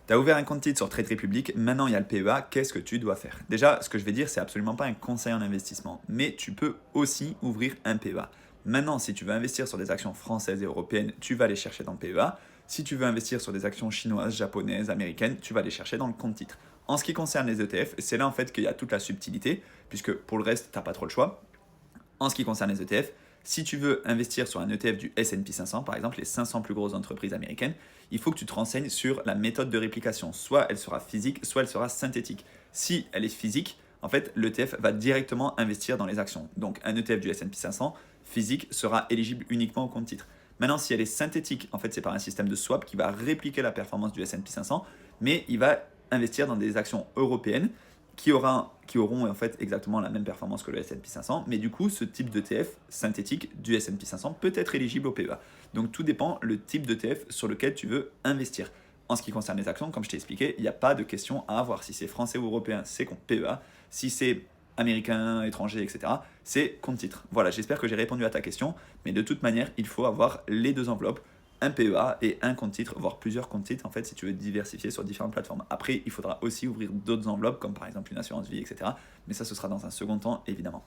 Tu as ouvert un compte titre sur Trade Republic, maintenant il y a le PEA, qu'est-ce que tu dois faire? Déjà, ce que je vais dire, c'est absolument pas un conseil en investissement, mais tu peux aussi ouvrir un PEA. Maintenant, si tu veux investir sur des actions françaises et européennes, tu vas les chercher dans le PEA. Si tu veux investir sur des actions chinoises, japonaises, américaines, tu vas les chercher dans le compte titre. En ce qui concerne les ETF, c'est là en fait qu'il y a toute la subtilité, puisque pour le reste, tu n'as pas trop le choix. En ce qui concerne les ETF, si tu veux investir sur un ETF du S&P 500, par exemple, les 500 plus grosses entreprises américaines, il faut que tu te renseignes sur la méthode de réplication. Soit elle sera physique, soit elle sera synthétique. Si elle est physique, en fait, l'ETF va directement investir dans les actions. Donc, un ETF du S&P 500 physique sera éligible uniquement au compte titre. Maintenant, si elle est synthétique, en fait, c'est par un système de swap qui va répliquer la performance du S&P 500, mais il va investir dans des actions européennes qui auront en fait exactement la même performance que le S&P 500, mais du coup, ce type d'ETF synthétique du S&P 500 peut être éligible au PEA. Donc tout dépend le type d'ETF sur lequel tu veux investir. En ce qui concerne les actions, comme je t'ai expliqué, il n'y a pas de question à avoir. Si c'est français ou européen, c'est compte PEA. Si c'est américain, étranger, etc., c'est compte titre. Voilà, j'espère que j'ai répondu à ta question, mais de toute manière, il faut avoir les deux enveloppes, un PEA et un compte titre, voire plusieurs comptes titres en fait si tu veux diversifier sur différentes plateformes. Après, il faudra aussi ouvrir d'autres enveloppes comme par exemple une assurance vie, etc. Mais ça, ce sera dans un second temps évidemment.